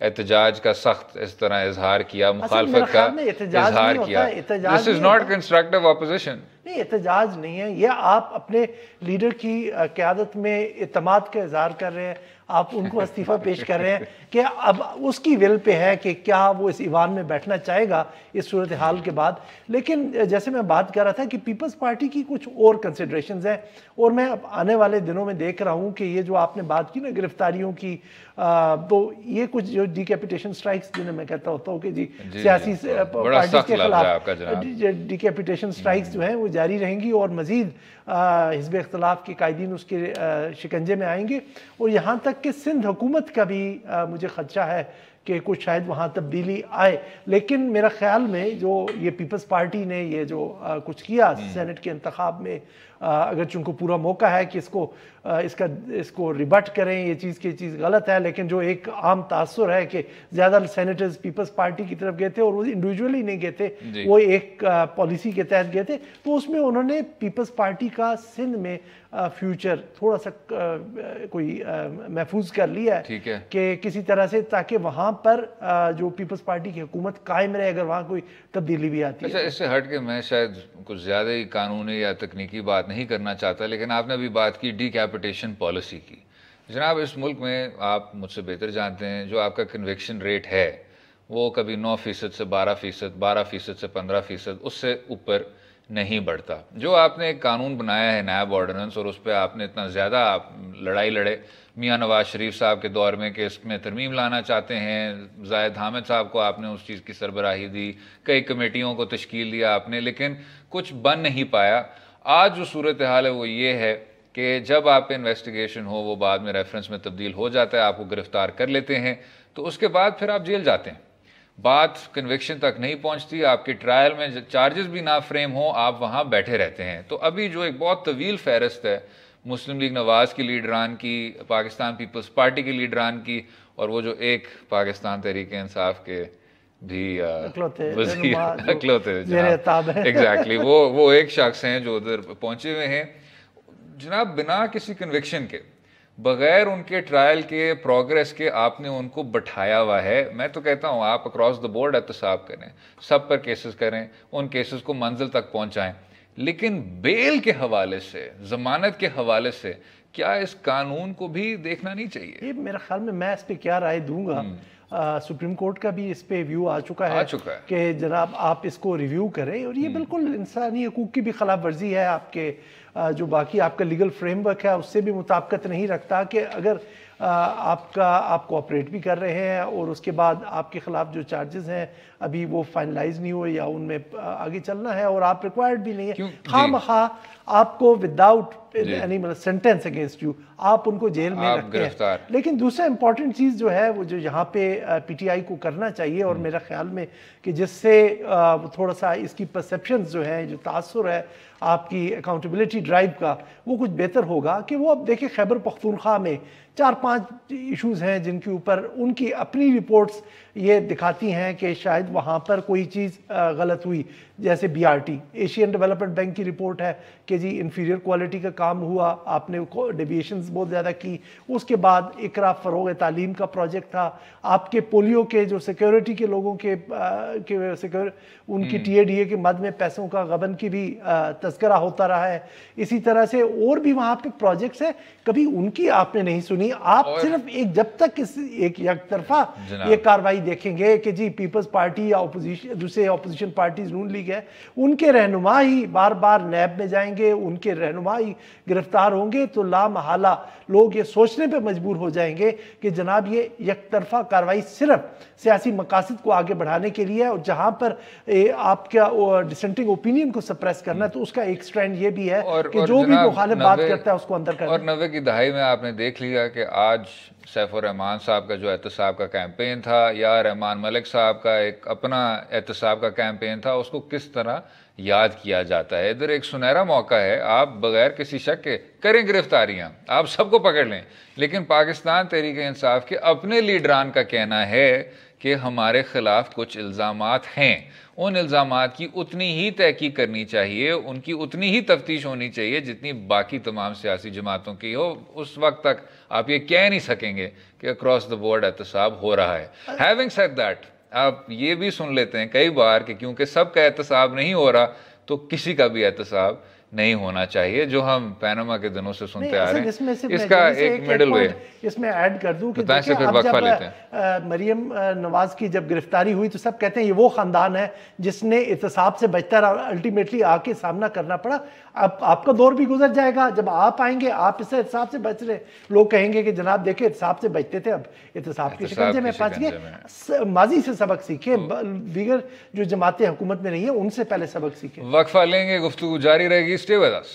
احتجاج کا سخت اس طرح اظہار کیا, مخالفت کا اظہار کیا. دس از ناٹ کنسٹرکٹیو اپوزیشن. نہیں, احتجاج نہیں ہے یہ. آپ اپنے لیڈر کی قیادت میں اعتماد کا اظہار کر رہے ہیں, آپ ان کو استعفیٰ پیش کر رہے ہیں کہ اب اس کی ول پہ ہے کہ کیا وہ اس ایوان میں بیٹھنا چاہے گا اس صورتحال کے بعد. لیکن جیسے میں بات کر رہا تھا کہ پیپلز پارٹی کی کچھ اور کنسیڈریشنز ہیں, اور میں اب آنے والے دنوں میں دیکھ رہا ہوں کہ یہ جو آپ نے بات کی نا گرفتاریوں کی, تو یہ کچھ جو ڈیکیپیٹیشن سٹرائکس جنہیں میں کہتا ہوتا ہوں کہ سیاسی پارٹیز کے خلاف ڈیکیپیٹیشن سٹرائکس جو ہیں وہ جاری رہیں گی, اور مزید حزب اختلاف کے قائدین اس کے شکنجے میں آئیں گے. اور یہاں تک کہ سندھ حکومت کا بھی مجھے خدشہ ہے کہ کچھ شاید وہاں تبدیلی آئے. لیکن میرا خیال میں جو یہ پیپلز پارٹی نے یہ جو کچھ کیا سینٹ کے انتخاب میں, اگرچہ ان کو پورا موقع ہے کہ اس کو ریبٹ کریں, یہ چیز غلط ہے, لیکن جو ایک عام تاثر ہے کہ زیادہ سینیٹرز پیپلز پارٹی کی طرف گئے تھے, اور وہ انڈیویجولی نہیں گئے تھے, وہ ایک پالیسی کے تحت گئے تھے, تو اس میں انہوں نے پیپلز پارٹی کا سندھ میں فیوچر تھوڑا سا کوئی محفوظ کر لیا ہے کہ کسی طرح سے, تاکہ وہاں پر جو پیپلز پارٹی کی حکومت قائم رہے اگر وہاں کوئی تبدیلی بھی آتی ہے. اچھا, اس سے ہٹ کے میں شاید کچھ زیادہ ہی قانونی یا تکنیکی بات نہیں کرنا چاہتا, لیکن آپ نے ابھی بات کی ڈی کیپیٹیشن پالیسی کی. جناب, اس ملک میں آپ مجھ سے بہتر جانتے ہیں جو آپ کا کنوکشن ریٹ ہے وہ کبھی 9% سے 12%, 12% سے 15%, اس سے اوپر نہیں بڑھتا. جو آپ نے ایک قانون بنایا ہے نیب آرڈیننس, اور اس پہ آپ نے اتنا زیادہ لڑائی لڑے میاں نواز شریف صاحب کے دور میں کہ اس میں ترمیم لانا چاہتے ہیں, زاہد حامد صاحب کو آپ نے اس چیز کی سربراہی دی, کئی کمیٹیوں کو تشکیل دیا آپ نے, لیکن کچھ بن نہیں پایا. آج جو صورتحال ہے وہ یہ ہے کہ جب آپ پہ انویسٹیگیشن ہو وہ بعد میں ریفرنس میں تبدیل ہو جاتا ہے, آپ کو گرفتار کر لیتے ہیں, تو اس کے بعد پھر آپ جیل جاتے ہیں. بات کنوکشن تک نہیں پہنچتی, آپ کی ٹرائل میں چارجز بھی نہ فریم ہوں, آپ وہاں بیٹھے رہتے ہیں. تو ابھی جو ایک بہت طویل فہرست ہے مسلم لیگ نواز کی لیڈران کی, پاکستان پیپلز پارٹی کی لیڈران کی, اور وہ جو ایک پاکستان تحریک انصاف کے بھی وزیر اکلوتے ایگزیکٹلی وہ ایک شخص ہیں جو ادھر پہنچے ہوئے ہیں. جناب, بنا کسی کنوکشن کے, بغیر ان کے ٹرائل کے, پروگریس کے, آپ نے ان کو بٹھایا ہوا ہے. میں تو کہتا ہوں آپ اکراس دا بورڈ احتساب کریں, سب پر کیسز کریں, ان کیسز کو منزل تک پہنچائیں, لیکن بیل کے حوالے سے, ضمانت کے حوالے سے کیا اس قانون کو بھی دیکھنا نہیں چاہیے؟ یہ میرا خیال میں اس پہ کیا رائے دوں گا. سپریم کورٹ کا بھی اس پہ ویو آ چکا ہے کہ جناب آپ اس کو ریویو کریں, اور یہ بالکل انسانی حقوق کی بھی خلاف ورزی ہے. آپ کے جو باقی آپ کا لیگل فریم ورک ہے اس سے بھی مطابقت نہیں رکھتا کہ اگر آپ کوآپریٹ بھی کر رہے ہیں اور اس کے بعد آپ کے خلاف جو چارجز ہیں ابھی وہ فائنلائز نہیں ہوئے یا ان میں آگے چلنا ہے, اور آپ ریکوائرڈ بھی نہیں ہے, خواہ مخواہ آپ کو without any sentence against you آپ ان کو جیل میں رکھتے ہیں. لیکن دوسرا امپورٹنٹ چیز جو ہے وہ جو یہاں پہ پی ٹی آئی کو کرنا چاہیے, اور میرا خیال میں کہ جس سے تھوڑا سا اس کی پرسیپشنز جو ہیں, جو تاثر ہے آپ کی اکاؤنٹیبلٹی ڈرائیو کا, وہ کچھ بہتر ہوگا. کہ وہ اب دیکھیں خیبر پختونخوا میں 4-5 ایشوز ہیں جن کے اوپر ان کی اپنی رپورٹس یہ دکھاتی ہیں کہ شاید وہاں پر کوئی چیز غلط ہوئی. جیسے B R T, Asian Development Bank کی رپورٹ ہے کہ جی انفیریئر کوالٹی کا کام ہوا, آپ نے ڈیویشنز بہت زیادہ کی. اس کے بعد اقرا فروغ تعلیم کا پروجیکٹ تھا, آپ کے پولیو کے جو سیکیورٹی کے لوگوں کے ان کی ٹی اے ڈی اے کے مد میں پیسوں کا غبن کی بھی تذکرہ ہوتا رہا ہے. اسی طرح سے اور بھی وہاں پہ پروجیکٹس ہیں, کبھی ان کی آپ نے نہیں سنی. آپ صرف جب تک ایک یک طرفہ یہ کاروائی دیکھیں گے کہ جی پیپلز پارٹی یا دوسرے اپوزیشن پارٹیز نون لیگ ہے, ان کے رہنما ہی بار بار نیب میں جائیں گے, ان کے رہنما ہی گرفتار ہوں گے, تو لا محالہ لوگ یہ سوچنے پہ مجبور ہو جائیں گے کہ جناب یہ یک طرفہ کاروائی صرف سیاسی مقاصد کو آگے بڑھانے کے لیے ہے, اور جہاں پر آپ کا ڈسنٹنگ اوپینین کو سپریس کرنا ہے تو اس کا ایک سٹرینڈ یہ بھی ہے کہ جو بھی مخالف بات کرتا ہے اس کو اندر کرنا. اور 90 کی دہائی میں آپ نے دیکھ لیا کہ آج سیف الرحمان صاحب کا جو احتساب کا کیمپین تھا, یا رحمان ملک صاحب کا ایک اپنا احتساب کا کیمپین تھا, اس کو کس طرح یاد کیا جاتا ہے. ادھر ایک سنہرا موقع ہے, آپ بغیر کسی شک کے کریں گرفتاریاں, آپ سب کو پکڑ لیں, لیکن پاکستان تحریک انصاف کے اپنے لیڈران کا کہنا ہے کہ ہمارے خلاف کچھ الزامات ہیں، ان الزامات کی اتنی ہی تحقیق کرنی چاہیے، ان کی اتنی ہی تفتیش ہونی چاہیے جتنی باقی تمام سیاسی جماعتوں کی ہو. اس وقت تک آپ یہ کہہ نہیں سکیں گے کہ اکراس دا بورڈ احتساب ہو رہا ہے. ہیونگ سیڈ دیٹ، آپ یہ بھی سن لیتے ہیں کئی بار کہ کیونکہ سب کا احتساب نہیں ہو رہا تو کسی کا بھی احتساب نہیں ہونا چاہیے، جو ہم پیناما کے دنوں سے سنتے آ رہے ہیں. اس کا ایک مڈل وے اس میں ایڈ کر دوں کہ پھر وقفہ لیتے ہیں. مریم نواز کی جب گرفتاری ہوئی تو سب کہتے ہیں یہ وہ خاندان ہے جس نے احتساب سے بچتا رہا، الٹیمیٹلی آ کے سامنا کرنا پڑا. اب آپ کا دور بھی گزر جائے گا، جب آپ آئیں گے آپ اس احتساب سے بچ رہے، لوگ کہیں گے کہ جناب دیکھیں احتساب سے بچتے تھے، اب احتساب کے شکنجے میں پھنس گئے. ماضی سے سبق سیکھے، دیگر جو جماعتیں حکومت میں نہیں ہیں ان سے پہلے سبق سیکھے. وقفہ لیں گے، گفتگو جاری رہے گی. Stay with us.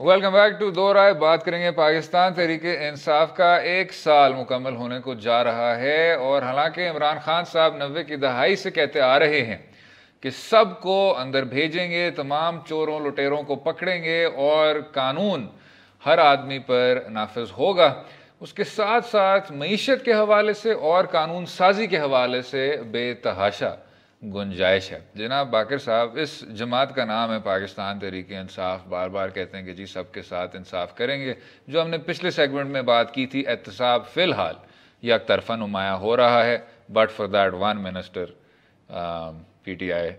Welcome back to دو رائے. بات کریں گے پاکستان تحریک انصاف کا 1 سال مکمل ہونے کو جا رہا ہے، اور حالانکہ عمران خان صاحب 90 کی دہائی سے کہتے آ رہے ہیں کہ سب کو اندر بھیجیں گے، تمام چوروں لٹیروں کو پکڑیں گے اور قانون ہر آدمی پر نافذ ہوگا، اس کے ساتھ ساتھ معیشت کے حوالے سے اور قانون سازی کے حوالے سے بے تحاشا گنجائش ہے. جناب باقر صاحب، اس جماعت کا نام ہے پاکستان تحریک انصاف. بار بار کہتے ہیں کہ جی سب کے ساتھ انصاف کریں گے. جو ہم نے پچھلے سیگمنٹ میں بات کی تھی، احتساب فی الحال یک طرفہ نمایاں ہو رہا ہے، but for that one minister P T I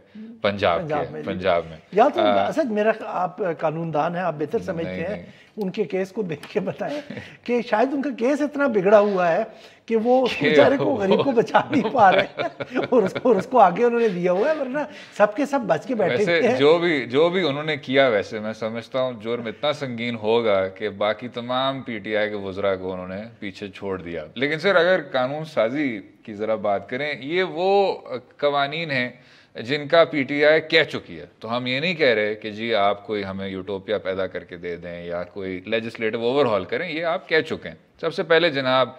Punjab میں. یا تو اسد میرا، آپ قانون دان ہیں، آپ بہتر سمجھتے ہیں، ان کے کیس کو دیکھ کے بتائیں کہ شاید ان کا کیس اتنا بگڑا ہوا ہے کہ وہ اس بیچارے کو، غریب کو بچا نہیں پا رہے ہیں، اور اس کو آگے انہوں نے دیا ہوا ہے، ورنہ سب کے سب بچ کے بیٹھے ہیں. جو بھی انہوں نے کیا، ویسے میں سمجھتا ہوں جرم اتنا سنگین ہوگا کہ باقی تمام پی ٹی آئی کے وزراء کو انہوں نے پیچھے چھوڑ دیا. لیکن سر اگر قانون سازی کی ذرا بات کریں، یہ وہ قوانین ہیں جن کا پی ٹی آئی کہہ چکی ہے. تو ہم یہ نہیں کہہ رہے کہ جی آپ کوئی ہمیں یوٹوپیا پیدا کر کے دے دیں یا کوئی لیجسلیٹو اوور ہال کریں، یہ آپ کہہ چکے ہیں. سب سے پہلے جناب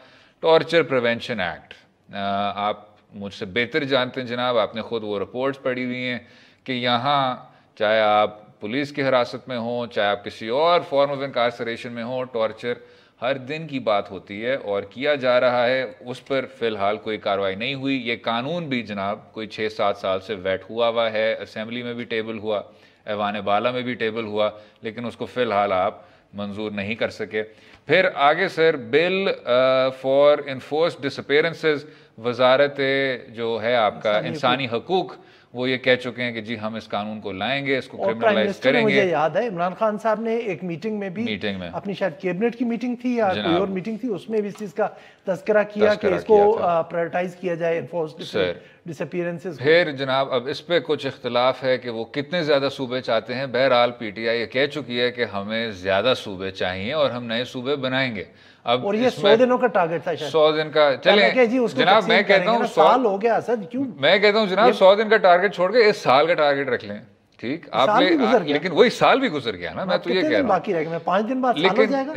ٹارچر پریونشن ایکٹ، آپ مجھ سے بہتر جانتے ہیں جناب، آپ نے خود وہ رپورٹس پڑھی ہوئی ہیں کہ یہاں چاہے آپ پولیس کی حراست میں ہوں، چاہے آپ کسی اور فارم آف انکارسریشن میں ہوں، ٹارچر ہر دن کی بات ہوتی ہے اور کیا جا رہا ہے. اس پر فی الحال کوئی کارروائی نہیں ہوئی. یہ قانون بھی جناب کوئی 6-7 سال سے ویٹ ہوا ہے، اسمبلی میں بھی ٹیبل ہوا، ایوان بالا میں بھی ٹیبل ہوا، لیکن اس کو فی الحال آپ منظور نہیں کر سکے. پھر آگے سر بل فار انفورسڈ ڈس اپیرنسز، وزارت جو ہے آپ کا انسانی حقوق، وہ یہ کہہ چکے ہیں کہ جی ہم اس قانون کو لائیں گے، اس کو کرمنلائز کریں گے. مجھے یاد ہے عمران خان صاحب نے ایک میٹنگ میں بھی، اپنی شاید کیبنٹ کی میٹنگ تھی یا کوئی اور میٹنگ تھی، اس میں بھی اس چیز کا تذکرہ کیا کہ اس کو پرائورٹائز کیا جائے انفورسڈ ڈس اپیرنسز. پھر جناب اب اس پہ کچھ اختلاف ہے کہ وہ کتنے زیادہ صوبے چاہتے ہیں. بہرحال پی ٹی آئی یہ کہہ چکی ہے کہ ہمیں زیادہ صوبے چاہیے اور ہم نئے صوبے بنائیں گے. اب اور یہ 100 دنوں کا ٹارگٹ تھا، 100 دن کا. چلیں جناب، میں کہتا ہوں سال ہو گیا اسد، کیوں میں کہتا ہوں جناب 100 دن کا ٹارگٹ چھوڑ کے 1 سال کا ٹارگٹ رکھ لیں. ٹھیک، آپ نے، لیکن وہی سال بھی گزر گیا نا. میں تو یہ کہہ رہا ہوں باقی رہ گیا، 5 دن بعد سال ہو جائے گا.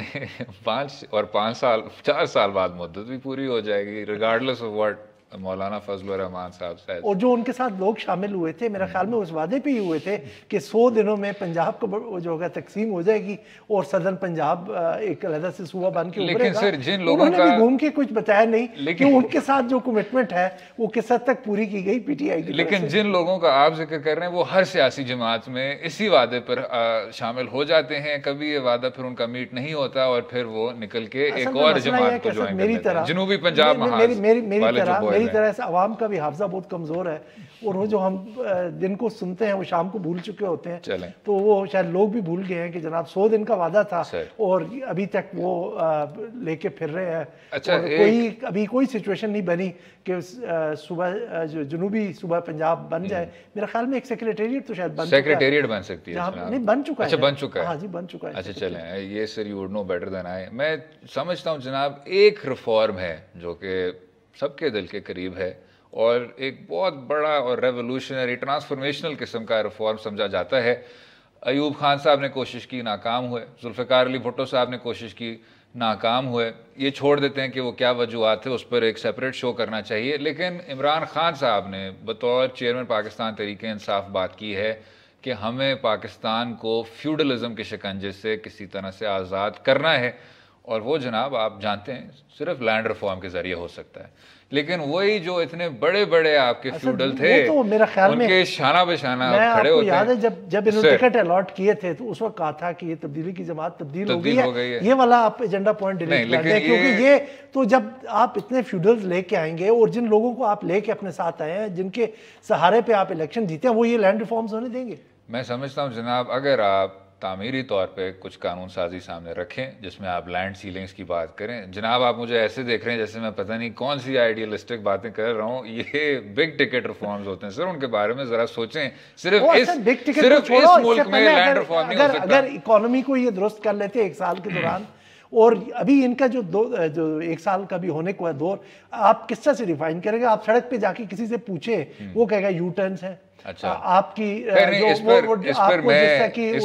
5 سال 4 سال بعد مدت بھی پوری ہو جائے گی، ریگارڈلیس آف واٹ مولانا فضل الرحمان صاحب سے. اور جو ان کے ساتھ لوگ شامل ہوئے تھے میرے خیال میں اس وعدے پہ ہی ہوئے تھے کہ 100 دنوں میں پنجاب کو جو ہوگا تقسیم ہو جائے گی اور صدر پنجاب ایک علیحدہ سے صوبہ بن کے ابھرے گا. لیکن سر جن لوگوں کا بھی گھوم کے کچھ بتایا نہیں کہ ان کے ساتھ جو کمٹمنٹ ہے وہ کس حد تک پوری کی گئی پی ٹی آئی کی. لیکن جن لوگوں کا آپ ذکر کر رہے ہیں وہ ہر سیاسی جماعت میں اسی وعدے پر شامل ہو جاتے ہیں. کبھی یہ وعدہ پھر ان کا میٹ نہیں ہوتا اور پھر وہ نکل کے ایک اور جماعت کو جوائن کر لیتے ہیں. جنوبی پنجاب میری طرح عوام کا بھی حافظہ بہت کمزور ہے اور وہ جو ہم دن کو سنتے ہیں وہ شام کو بھول چکے ہوتے ہیں. تو وہ شاید لوگ بھی بھول گئے ہیں کہ جناب 100 دن کا وعدہ تھا اور ابھی تک وہ لے کے پھر رہے ہیں. ابھی کوئی سچویشن نہیں بنی کہ صوبہ جو جنوبی صوبہ پنجاب بن جائے. میرا خیال میں ایک سیکریٹریٹ تو شاید سیکریٹریٹ بن سکتی ہے. نہیں بن چکا ہے. اچھا بن چکا ہے. ہاں جی بن چکا ہے. اچھا چلیں، یہ sir you would know better than I. میں سمجھتا ہوں جناب ایک ریفارم ہے جو کہ سب کے دل کے قریب ہے اور ایک بہت بڑا اور ریولوشنری ٹرانسفارمیشنل قسم کا ریفارم سمجھا جاتا ہے. ایوب خان صاحب نے کوشش کی، ناکام ہوئے. ذوالفقار علی بھٹو صاحب نے کوشش کی، ناکام ہوئے. یہ چھوڑ دیتے ہیں کہ وہ کیا وجوہات تھے, اس پر ایک سیپریٹ شو کرنا چاہیے. لیکن عمران خان صاحب نے بطور چیئرمین پاکستان تحریک انصاف بات کی ہے کہ ہمیں پاکستان کو فیوڈلزم کے شکنجے سے کسی طرح سے آزاد کرنا ہے, اور وہ جناب آپ جانتے ہیں صرف لینڈ ریفارم کے ذریعے ہو سکتا ہے. لیکن وہی جو اتنے بڑے بڑے آپ کے فیوڈل تھے ان کے شانہ بہ شانہ کھڑے ہوتے ہیں. یاد ہے جب انہوں نے ٹکٹ الاٹ کیے تھے تو اس وقت کہا تھا کہ یہ تبدیلی کی جماعت تبدیل ہو گئی ہے. یہ والا آپ ایجنڈا پوائنٹ ڈیلیٹ کر دیں, کیونکہ یہ تو جب آپ اتنے فیوڈلز لے کے آئیں گے اور جن لوگوں کو آپ لے کے اپنے ساتھ آئے ہیں, جن کے سہارے پہ آپ الیکشن جیتے ہیں, وہ یہ لینڈ ریفارمز ہونے دیں گے؟ میں سمجھتا ہوں جناب اگر آپ تعمیری طور پہ کچھ قانون سازی سامنے رکھیں جس میں آپ لینڈ سیلنگز کی بات کریں, جناب آپ مجھے ایسے دیکھ رہے ہیں جیسے میں پتہ نہیں کون سی آئیڈیلسٹک باتیں کر رہا ہوں. یہ بگ ٹکٹ ریفارمز ہوتے ہیں سر, ان کے بارے میں ذرا سوچیں. صرف اس ملک میں لینڈ ریفارم نہیں ہو سکتا. اگر اکانومی کو یہ درست کر لیتے ایک سال کے دوران, اور ابھی ان کا جو ایک سال کا بھی ہونے کو ہے دور, آپ کس طرح سے ڈیفائن کریں گے؟ آپ سڑک پہ جا کے کسی سے پوچھیں, وہ کہے گا یو ٹرنز ہیں. اچھا, آپ کی اس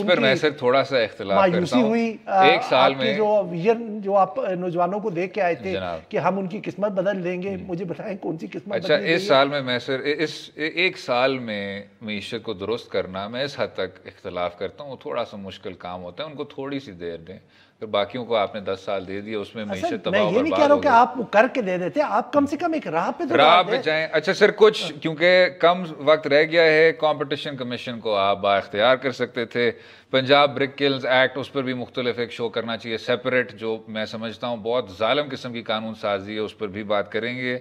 پر میں سر تھوڑا سا اختلاف کرتا ہوں. ایک سال میں جو ویژن جو آپ نوجوانوں کو دیکھ کے آئے تھے کہ ہم ان کی قسمت بدل دیں گے, مجھے بتائیں کون سی قسمت بدل؟ اچھا, اس سال میں سر اس ایک سال میں معیشت کو درست کرنا میں اس حد تک اختلاف کرتا ہوں. وہ تھوڑا سا مشکل کام ہوتا ہے, ان کو تھوڑی سی دیر دیں. پھر باقیوں کو آپ نے 10 سال دے دیے, اس میں معیشت تباہ و برباد ہو گئی. میں یہ نہیں کہہ رہا ہوں کہ آپ کر کے دے دیتے, آپ کم سے کم ایک راہ پہ جائیں. اچھا سر, کچھ کیونکہ کم وقت رہ گیا ہے, کمپٹیشن کمیشن کو آپ با اختیار کر سکتے تھے. پنجاب برک کلز ایکٹ, اس پر بھی مختلف ایک شو کرنا چاہیے سیپریٹ, جو میں سمجھتا ہوں بہت ظالم قسم کی قانون سازی ہے, اس پر بھی بات کریں گے.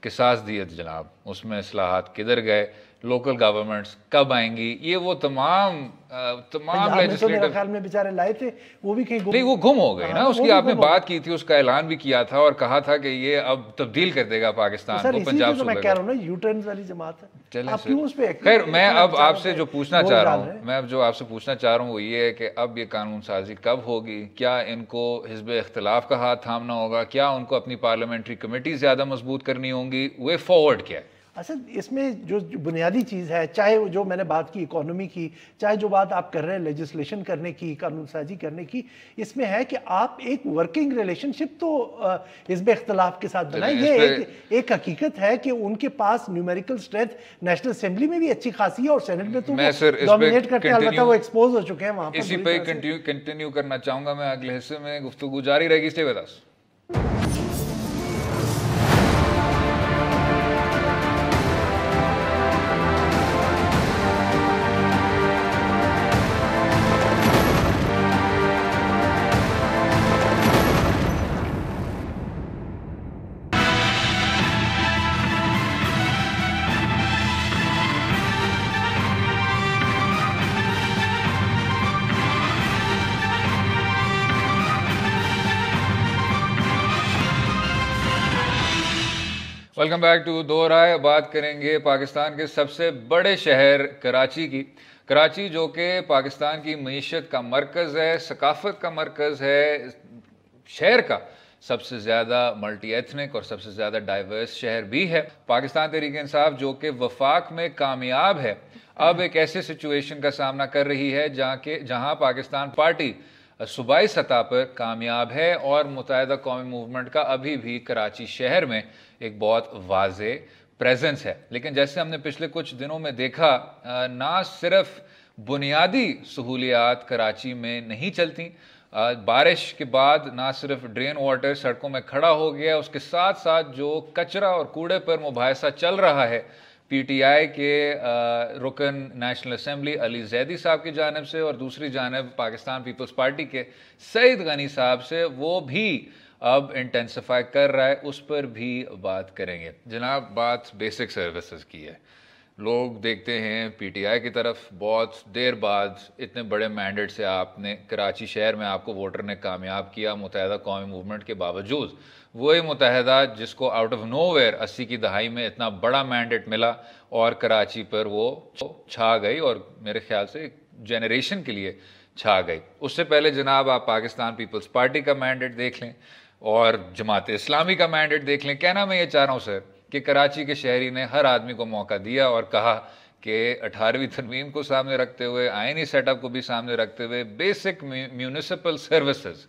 قصاص دیت جناب, اس میں اصلاحات کدھر گئے؟ لوکل گورنمنٹس کب آئیں گی؟ یہ وہ تمام میرے خیال میں بیچارے لائے تھے, وہ بھی کہیں نہیں, وہ گم ہو گئے نا. اس کی آپ نے بات کی تھی, اس کا اعلان بھی کیا تھا اور کہا تھا کہ یہ اب تبدیل کر دے گا پاکستان کو. پنجاب میں کہہ رہا ہوں نا, یو ٹرنز والی جماعت ہے. خیر, میں اب آپ سے جو پوچھنا چاہ رہا ہوں وہ یہ ہے کہ اب یہ قانون سازی کب ہوگی؟ کیا ان کو حزب اختلاف کا ہاتھ تھامنا ہوگا؟ کیا ان کو اپنی پارلیمنٹری کمیٹی زیادہ مضبوط کرنی ہوں گی؟ وے فارورڈ کیا ہے؟ اصل اس میں جو بنیادی چیز ہے, چاہے جو میں نے بات کی اکانومی کی, چاہے جو بات آپ کر رہے ہیں لیجسلیشن کرنے کی, قانون سازی کرنے کی, اس میں ہے کہ آپ ایک ورکنگ ریلیشن شپ تو حزب اختلاف کے ساتھ بنائیں. یہ ایک حقیقت ہے کہ ان کے پاس نیومیریکل اسٹرینتھ نیشنل اسمبلی میں بھی اچھی خاصی ہے, اور سینٹ میں تو ڈومینیٹ کرتے ہیں, البتہ وہ ایکسپوز ہو چکے ہیں وہاں پر. اسی پہ کنٹینیو کرنا چاہوں گا میں, اگلے حصے میں گفتگو جاری رہے گی. Stay with us. Welcome back to دو رائے. بات کریں گے پاکستان کے سب سے بڑے شہر کراچی کی. کراچی جو کہ پاکستان کی معیشت کا مرکز ہے, ثقافت کا مرکز ہے, شہر کا سب سے زیادہ ملٹی ایتھنک اور سب سے زیادہ ڈائیورس شہر بھی ہے. پاکستان تحریک انصاف جو کہ وفاق میں کامیاب ہے, اب ایک ایسے سچویشن کا سامنا کر رہی ہے جہاں پاکستان پارٹی صوبائی سطح پر کامیاب ہے, اور متحدہ قومی موومنٹ کا ابھی بھی کراچی شہر میں ایک بہت واضح پریزنس ہے. لیکن جیسے ہم نے پچھلے کچھ دنوں میں دیکھا, نہ صرف بنیادی سہولیات کراچی میں نہیں چلتی, بارش کے بعد نہ صرف ڈرین واٹر سڑکوں میں کھڑا ہو گیا, اس کے ساتھ ساتھ جو کچرا اور کوڑے پر مباحثہ چل رہا ہے پی ٹی آئی کے رکن نیشنل اسمبلی علی زیدی صاحب کی جانب سے, اور دوسری جانب پاکستان پیپلز پارٹی کے سعید غنی صاحب سے, وہ بھی اب انٹینسیفائی کر رہا ہے. اس پر بھی بات کریں گے. جناب, بات بیسک سروسز کی ہے. لوگ دیکھتے ہیں پی ٹی آئی کی طرف, بہت دیر بعد اتنے بڑے مینڈیٹ سے آپ نے کراچی شہر میں آپ کو ووٹر نے کامیاب کیا متحدہ قومی موومنٹ کے باوجود. وہی متحدہ جس کو آؤٹ آف نو ویئر 80 کی دہائی میں اتنا بڑا مینڈیٹ ملا اور کراچی پر وہ چھا گئی, اور میرے خیال سے ایک جنریشن کے لیے چھا گئی. اس سے پہلے جناب آپ پاکستان پیپلز پارٹی کا مینڈیٹ دیکھ لیں اور جماعت اسلامی کا مینڈیٹ دیکھ لیں. کہنا میں یہ چاہ رہا ہوں سر کہ کراچی کے شہری نے ہر آدمی کو موقع دیا اور کہا کہ 18ویں ترمیم کو سامنے رکھتے ہوئے, آئینی سیٹ اپ کو بھی سامنے رکھتے ہوئے, بیسک میونسپل سروسز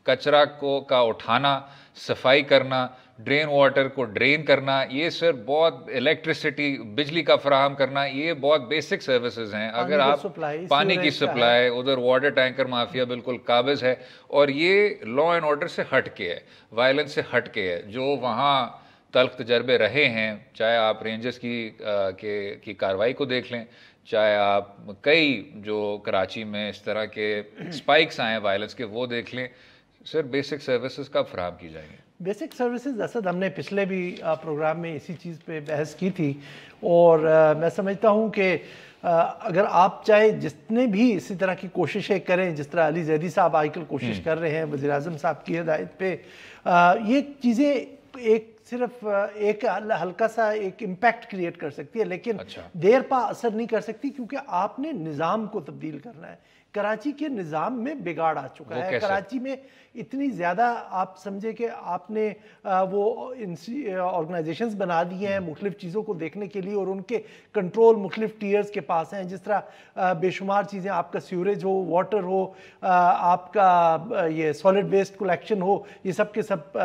کچرا کا اٹھانا, صفائی کرنا, ڈرین واٹر کو ڈرین کرنا, یہ سر بہت الیکٹریسٹی, بجلی کا فراہم کرنا, یہ بہت بیسک سروسز ہیں. اگر آپ پانی کی سپلائی, ادھر واٹر ٹینکر مافیا بالکل قابض ہے, اور یہ لا اینڈ آرڈر سے ہٹ کے ہے, وائلنس سے ہٹ کے ہے. جو وہاں تلخ تجربے رہے ہیں, چاہے آپ رینجرز کی کارروائی کو دیکھ لیں, چاہے آپ کئی جو کراچی میں اس طرح کے اسپائکس آئے وائلنس کے وہ دیکھ لیں, سر بیسک سروسز کب فراہم کی جائیں گے؟ بیسک سروسز اسد ہم نے پچھلے بھی پروگرام میں اسی چیز پہ بحث کی تھی, اور میں سمجھتا ہوں کہ اگر آپ چاہے جتنے بھی اسی طرح کی کوششیں کریں, جس طرح علی زیدی صاحب آج کل کوشش کر رہے ہیں وزیر اعظم صاحب کی ہدایت پہ, یہ چیزیں ایک صرف ایک ہلکا سا ایک امپیکٹ کریٹ کر سکتی ہے, لیکن دیر پا اثر نہیں کر سکتی, کیونکہ آپ نے نظام کو تبدیل کرنا ہے. کراچی کے نظام میں بگاڑ آ چکا ہے. کراچی میں اتنی زیادہ آپ سمجھے کہ آپ نے وہ آرگنائزیشنز بنا دی ہیں مختلف چیزوں کو دیکھنے کے لیے, اور ان کے کنٹرول مختلف ٹیئرز کے پاس ہیں. جس طرح بے شمار چیزیں, آپ کا سیوریج ہو, واٹر ہو, آپ کا یہ سالڈ ویسٹ کلیکشن ہو, یہ سب کے سب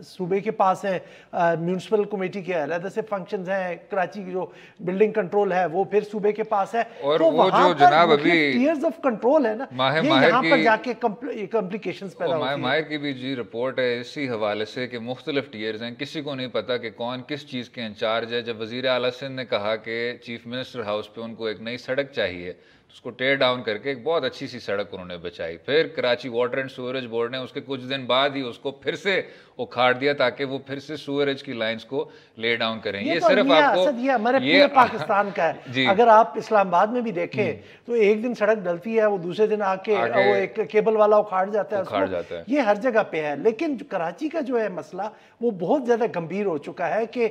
صوبے کے پاس ہیں. میونسپل کمیٹی کے علیحدہ سے فنکشنز ہیں. کراچی کی جو بلڈنگ کنٹرول ہے وہ پھر صوبے کے پاس ہے. اور وہ جو جناب ابھی ٹیئرز آف کنٹرول ہے نا, یہ یہاں پر جا کے کمپلیکیشنز پیدا ہوتی ہیں. ماہر کی بھی جی رپورٹ ہے اسی حوالے سے کہ مختلف ٹیئرز ہیں, کسی کو نہیں پتا کہ کون کس چیز کے انچارج ہے. جب وزیر اعلیٰ سندھ نے کہا کہ چیف منسٹر ہاؤس پہ ان کو ایک نئی سڑک چاہیے, اس کو ٹیئر ڈاؤن کر کے ایک بہت اچھی سی سڑک انہوں نے بچائی. پھر Karachi water and sewerage board نے اس کے کچھ دن بعد ہی اس کو پھر سے اکھاڑ دیا تاکہ وہ پھر سے سیوریج کی لائنز کو لے ڈاؤن کریں. یہ صرف آپ کو یہ ہمارے پورے پاکستان کا ہے. اگر آپ اسلام آباد میں بھی دیکھیں تو ایک دن سڑک ڈلتی ہے, وہ دوسرے دن آ کے وہ ایک کیبل والا اکھاڑ جاتا ہے. یہ ہر جگہ پہ ہے. لیکن کراچی کا جو ہے مسئلہ وہ بہت زیادہ گمبھیر ہو چکا ہے کہ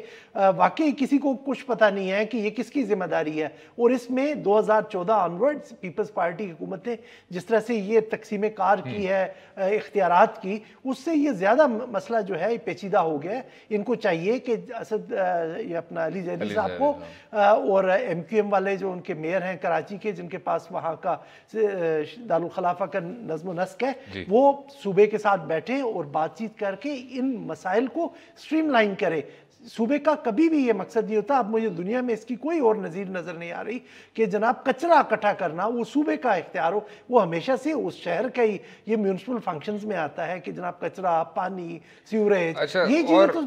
واقعی کسی کو کچھ پتہ نہیں ہے کہ یہ کس کی ذمہ داری ہے. اور اس میں 2014 آنورڈ پیپلز پارٹی حکومت نے جس طرح سے یہ تقسیم کار کی ہے اختیارات کی, اس سے یہ زیادہ مسئلہ جو ہے پیچیدہ ہو گیا ہے. ان کو چاہیے کہ اسد یہ اپنا علی زیدی صاحب کو اور ایم کیو ایم والے جو ان کے میئر ہیں کراچی کے, جن کے پاس وہاں کا دارالخلافہ کا نظم و نسق ہے, وہ صوبے کے ساتھ بیٹھیں اور بات چیت کر کے ان مسائل کو سٹریم لائن کرے. صوبے کا کبھی بھی یہ مقصد نہیں ہوتا. اب مجھے دنیا میں اس کی کوئی اور نظیر نظر نہیں آ رہی کہ جناب کچرا اکٹھا کرنا وہ صوبے کا اختیار ہو. وہ ہمیشہ سے اس شہر کا ہی یہ میونسپل فنکشنز میں آتا ہے کہ جناب کچرا, پانی, سیوریج, یہ چیزیں تو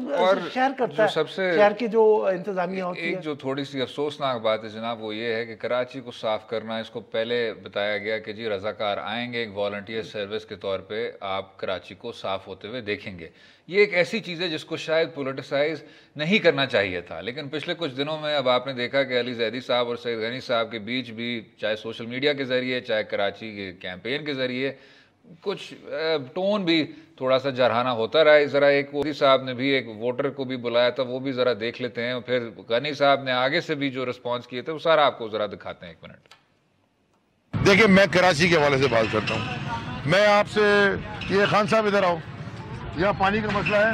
شہر کرتا ہے, شہر کی جو انتظامیہ ہوتی ہے. ایک جو تھوڑی سی افسوسناک بات ہے جناب وہ یہ ہے کہ کراچی کو صاف کرنا, اس کو پہلے بتایا گیا کہ جی رضاکار آئیں گے ایک والنٹیئر سروس کے طور پہ, آپ کراچی کو صاف ہوتے ہوئے دیکھیں گے. یہ ایک ایسی چیز ہے جس کو شاید پولیٹیسائز نہیں کرنا چاہیے تھا, لیکن پچھلے کچھ دنوں میں اب آپ نے دیکھا کہ علی زیدی صاحب اور سید غنی صاحب کے بیچ بھی چاہے سوشل میڈیا کے ذریعے چاہے کراچی کے کیمپین کے ذریعے کچھ ٹون بھی تھوڑا سا جرحانہ ہوتا رہا ہے. ذرا ایک مودی صاحب نے بھی ایک ووٹر کو بھی بلایا تھا, وہ بھی ذرا دیکھ لیتے ہیں. پھر غنی صاحب نے آگے سے بھی جو رسپانس کیے تھے وہ سارا آپ کو ذرا دکھاتے ہیں. ایک منٹ دیکھیں, میں کراچی کے حوالے سے بات کرتا ہوں. میں آپ سے یہ خان صاحب ادھر آؤ, یہاں پانی کا مسئلہ ہے.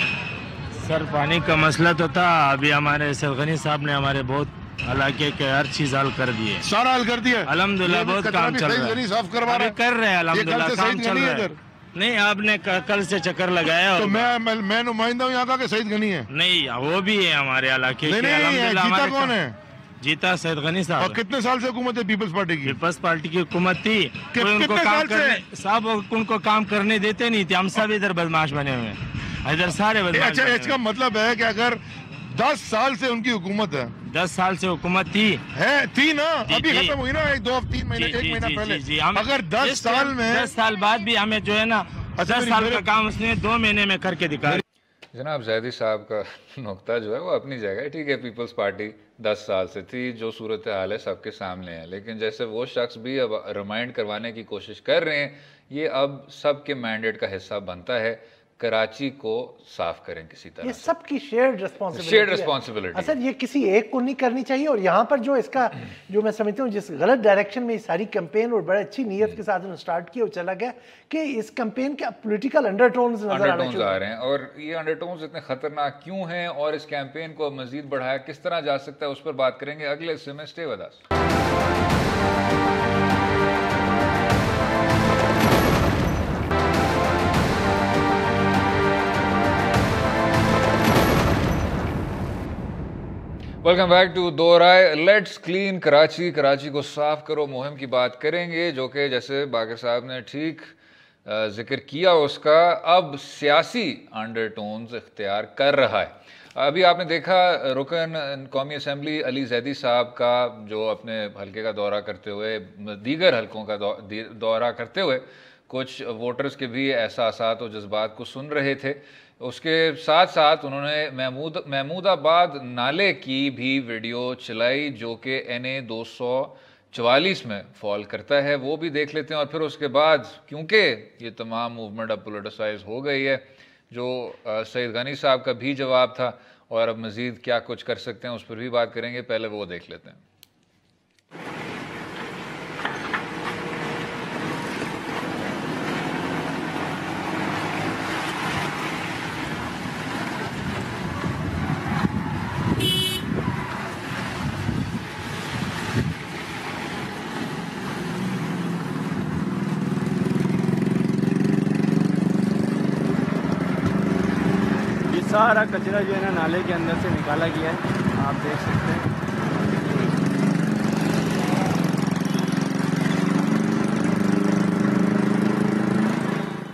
سر پانی کا مسئلہ تو تھا, ابھی ہمارے سید غنی صاحب نے ہمارے بہت علاقے کے ہر چیز حل کر دیے, سارا حل کر دیا الحمدللہ. بہت کام چل رہا ہے, صاف کروا رہے کر رہے ہیں الحمدللہ, کام چل رہا ہے. نہیں آپ نے کل سے چکر لگایا تو میں نمائندہ ہوں یہاں کا کہ سعید غنی ہے؟ نہیں وہ بھی ہے ہمارے علاقے کے. جیتا کون ہے؟ جیتا سید غنی صاحب. اور کتنے سال سے حکومت ہے پیپلز پارٹی کی؟ پیپلز پارٹی کی حکومت تھی, صاحب ان کو کام کرنے دیتے نہیں تھے. ہم سب ادھر بدماش بنے ہوئے ہیں, ادھر سارے بدماش. اچھا, اس کا مطلب ہے کہ اگر 10 سال سے ان کی حکومت ہے, 10 سال سے حکومت تھی نا, ابھی ختم ہوئی نا, 1 مہینہ پہلے. اگر 10 سال میں 10 سال بعد بھی ہمیں جو ہے نا 10 سال کا کام اس نے 2 مہینے میں کر کے دکھا. جناب زیدی صاحب کا نقطہ جو ہے وہ اپنی جگہ ہے, ٹھیک ہے پیپلز پارٹی 10 سال سے تھی, جو صورتحال ہے سب کے سامنے ہے. لیکن جیسے وہ شخص بھی اب ریمائنڈ کروانے کی کوشش کر رہے ہیں, یہ اب سب کے مینڈیٹ کا حصہ بنتا ہے, کراچی کو صاف کریں کسی طرح. یہ سب کی شیئرڈ رسپانسبلٹی. اصل یہ کسی ایک کو نہیں کرنی چاہیے. اور یہاں پر جو اس کا جو میں سمجھتا ہوں جس غلط ڈائریکشن میں یہ ساری کیمپین اور بڑے اچھی نیت کے ساتھ سٹارٹ کیا وہ چلا گیا کہ اس کیمپین کے پولیٹیکل انڈر ٹونز نظر آ رہے ہیں. اور یہ انڈر ٹونز اتنے خطرناک کیوں ہیں اور اس کیمپین کو مزید بڑھایا کس طرح جا سکتا ہے, اس پر بات کریں گے اگلے حصے میں. Stay with us. Welcome back to دو رائے. Let's clean Karachi. کراچی کو صاف کرو مہم کی بات کریں گے، جو کہ جیسے باقر صاحب نے ٹھیک ذکر کیا اس کا اب سیاسی انڈر ٹونز اختیار کر رہا ہے. ابھی آپ نے دیکھا رکن قومی اسمبلی علی زیدی صاحب کا جو اپنے حلقے کا دورہ کرتے ہوئے دیگر حلقوں کا دورہ کرتے ہوئے کچھ ووٹرز کے بھی احساسات و جذبات کو سن رہے تھے. اس کے ساتھ ساتھ انہوں نے محمود آباد نالے کی بھی ویڈیو چلائی جو کہ NA 244 میں فال کرتا ہے، وہ بھی دیکھ لیتے ہیں. اور پھر اس کے بعد کیونکہ یہ تمام موومنٹ اب پولیٹیسائز ہو گئی ہے، جو سعید غنی صاحب کا بھی جواب تھا اور اب مزید کیا کچھ کر سکتے ہیں اس پر بھی بات کریں گے. پہلے وہ دیکھ لیتے ہیں. سارا کچرا جو ہے نا نالے کے اندر سے نکالا گیا ہے، آپ دیکھ سکتے ہیں.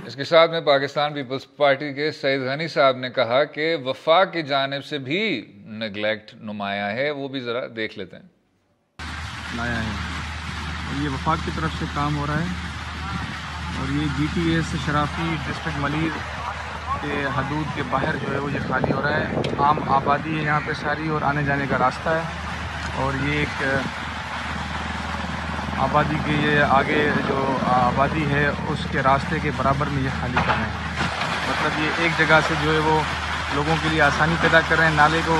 اس کے ساتھ میں پاکستان پیپلز پارٹی کے سعید غنی صاحب نے کہا کہ وفاق کی جانب سے بھی نگلیکٹ نمایاں ہے، وہ بھی ذرا دیکھ لیتے ہیں. لایا ہے یہ وفاق کی طرف سے کام ہو رہا ہے، اور یہ GTS شرافی ڈسٹرکٹ ملیر کے حدود کے باہر جو ہے وہ یہ خالی ہو رہا ہے. عام آبادی ہے یہاں پہ ساری، اور آنے جانے کا راستہ ہے، اور یہ ایک آبادی کے یہ آگے جو آبادی ہے اس کے راستے کے برابر میں یہ خالی کر رہے ہیں. مطلب یہ ایک جگہ سے جو ہے وہ لوگوں کے لیے آسانی پیدا کر رہے ہیں، نالے کو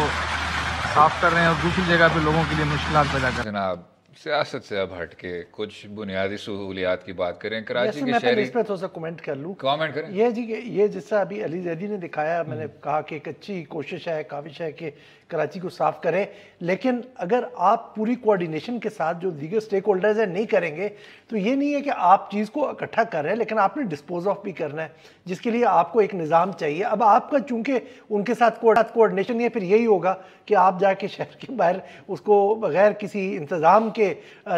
صاف کر رہے ہیں، اور دوسری جگہ پہ لوگوں کے لیے مشکلات پیدا کر رہے ہیں. جناب سیاست سے اب ہٹ کے کچھ بنیادی سہولیات کی بات کریں. کراچی کے میں شہری اس پہ تھوڑا سا کمنٹ کر لوں. کامنٹ کریں. یہ جی یہ جس طرح ابھی علی زیدی نے دکھایا، میں نے کہا کہ ایک اچھی کوشش ہے، کاوش ہے کہ کراچی کو صاف کریں، لیکن اگر آپ پوری کوارڈینیشن کے ساتھ جو دیگر سٹیک ہولڈرز ہیں نہیں کریں گے تو یہ نہیں ہے کہ آپ چیز کو اکٹھا کر رہے ہیں، لیکن آپ نے ڈسپوز آف بھی کرنا ہے، جس کے لیے آپ کو ایک نظام چاہیے. اب آپ کا چونکہ ان کے ساتھ کوارڈینیشن ہے، پھر یہی ہوگا کہ آپ جا کے شہر کے باہر اس کو بغیر کسی انتظام کے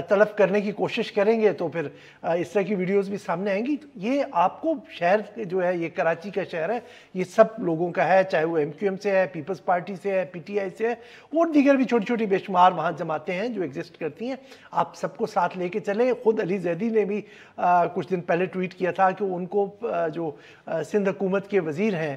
تلف کرنے کی کوشش کریں گے تو پھر اس طرح کی ویڈیوز بھی سامنے آئیں گی. یہ آپ کو شہر جو ہے، یہ کراچی کا شہر ہے، یہ سب لوگوں کا ہے، چاہے وہ MQM سے ہے، پیپلز پارٹی سے ہے، PTI سے ہے، اور دیگر بھی چھوٹی چھوٹی بے شمار وہاں جماعتیں ہیں جو ایگزسٹ کرتی ہیں. آپ سب کو ساتھ لے کے چلیں. خود علی زیدی نے بھی کچھ دن پہلے ٹویٹ کیا تھا کہ ان کو جو سندھ حکومت کے وزیر ہیں،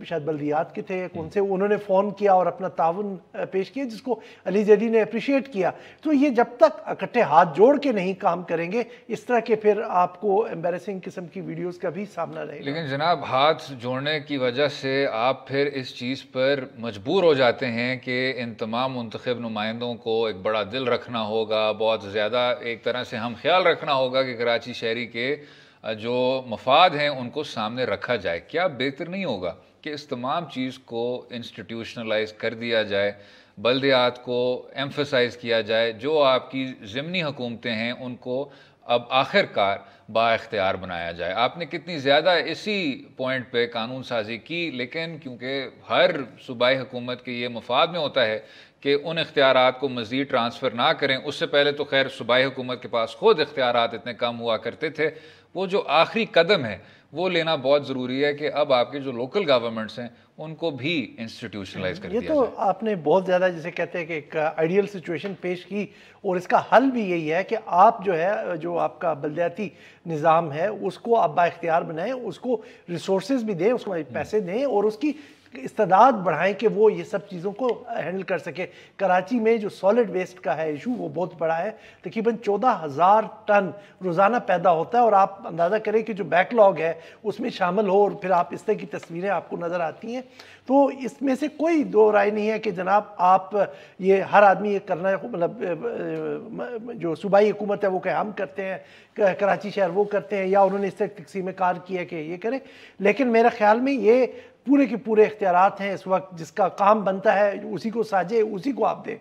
شاید بلدیات کے تھے، ان سے انہوں نے فون کیا اور اپنا تعاون پیش کیا، جس کو علی زیدی نے اپریشیٹ کیا. تو یہ جب تک اکٹھے ہاتھ جوڑ کے نہیں کام کریں گے، اس طرح کے پھر آپ کو ایمبیرسنگ قسم کی ویڈیوز کا بھی سامنا رہے گا. لیکن جناب ہاتھ جوڑنے کی وجہ سے آپ پھر اس چیز پر مجبور ہو جاتے ہیں کہ ان تمام منتخب نمائندوں کو ایک بڑا دل رکھنا ہوگا، بہت زیادہ ایک طرح سے ہم خیال رکھنا ہوگا کہ کراچی شہری کے جو مفاد ہیں ان کو سامنے رکھا جائے. کیا بہتر نہیں ہوگا کہ اس تمام چیز کو انسٹیٹیوشنلائز کر دیا جائے، بلدیات کو ایمفسائز کیا جائے، جو آپ کی ضمنی حکومتیں ہیں ان کو اب آخر کار با اختیار بنایا جائے. آپ نے کتنی زیادہ اسی پوائنٹ پہ قانون سازی کی، لیکن کیونکہ ہر صوبائی حکومت کے یہ مفاد میں ہوتا ہے کہ ان اختیارات کو مزید ٹرانسفر نہ کریں. اس سے پہلے تو خیر صوبائی حکومت کے پاس خود اختیارات اتنے کم ہوا کرتے تھے. وہ جو آخری قدم ہے وہ لینا بہت ضروری ہے کہ اب آپ کے جو لوکل گورنمنٹس ہیں ان کو بھی انسٹیٹیوشنلائز کر دیا جائے. یہ تو آپ نے بہت زیادہ جسے کہتے ہیں کہ ایک آئیڈیل سچویشن پیش کی، اور اس کا حل بھی یہی ہے کہ آپ جو ہے، جو آپ کا بلدیاتی نظام ہے اس کو آپ با اختیار بنائیں، اس کو ریسورسز بھی دیں، اس کو پیسے دیں، اور اس کی استعداد بڑھائیں کہ وہ یہ سب چیزوں کو ہینڈل کر سکے. کراچی میں جو سالڈ ویسٹ کا ہے ایشو وہ بہت بڑا ہے، تقریباً 14,000 ٹن روزانہ پیدا ہوتا ہے، اور آپ اندازہ کریں کہ جو بیک لاگ ہے اس میں شامل ہو، اور پھر آپ اس طرح کی تصویریں آپ کو نظر آتی ہیں. تو اس میں سے کوئی دو رائے نہیں ہے کہ جناب آپ یہ ہر آدمی یہ کرنا ہے، مطلب جو صوبائی حکومت ہے وہ قیام کرتے ہیں، کراچی شہر وہ کرتے ہیں، یا انہوں نے اس طرح تقسیم کار کی ہے کہ یہ کریں. لیکن میرے خیال میں یہ پورے کے پورے اختیارات ہیں اس وقت، جس کا کام بنتا ہے اسی کو ساجے، اسی کو آپ دیں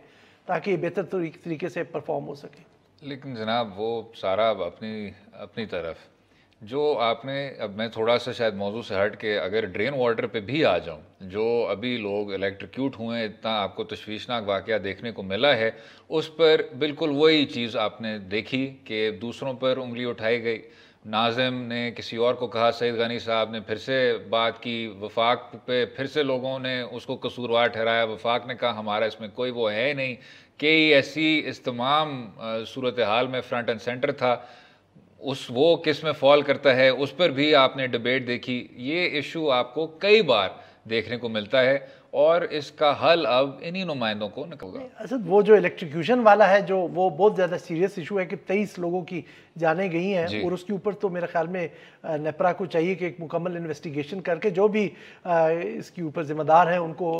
تاکہ یہ بہتر طریقے سے پرفارم ہو سکے. لیکن جناب وہ سارا اپنی طرف جو آپ نے اب میں تھوڑا سا شاید موضوع سے ہٹ کے اگر ڈرین واٹر پہ بھی آ جاؤں، جو ابھی لوگ الیکٹریکیوٹ ہوئے ہیں، اتنا آپ کو تشویشناک واقعہ دیکھنے کو ملا ہے، اس پر بالکل وہی چیز آپ نے دیکھی کہ دوسروں پر انگلی اٹھائی گئی. ناظم نے کسی اور کو کہا، سعید غنی صاحب نے پھر سے بات کی، وفاق پہ پھر سے لوگوں نے اس کو قصوروار ٹھہرایا، وفاق نے کہا ہمارا اس میں کوئی وہ ہے نہیں. KESC اس تمام صورتحال میں فرنٹ اینڈ سینٹر تھا. وہ کس میں فال کرتا ہے اس پر بھی آپ نے ڈیبیٹ دیکھی. یہ ایشو آپ کو کئی بار دیکھنے کو ملتا ہے اور اس کا حل اب انہی نمائندوں کو نکلے گا. اسد وہ جو الیکٹریکیوشن والا ہے جو وہ بہت زیادہ سیریس ایشو ہے کہ 23 لوگوں کی جانیں گئی ہیں اور اس کے اوپر تو میرے خیال میں نیپرا کو چاہیے کہ ایک مکمل انویسٹیگیشن کر کے جو بھی اس کے اوپر ذمہ دار ہیں ان کو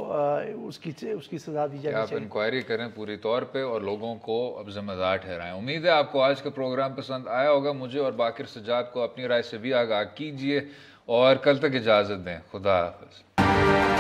اس کی سزا دی جائے. آپ انکوائری کریں پوری طور پہ اور لوگوں کو اب ذمہ دار ٹھہرائیں. امید ہے آپ کو آج کا پروگرام پسند آیا ہوگا. مجھے اور باقر سجاد کو اپنی رائے سے بھی آگاہ کیجیے اور کل تک اجازت دیں. خدا حافظ.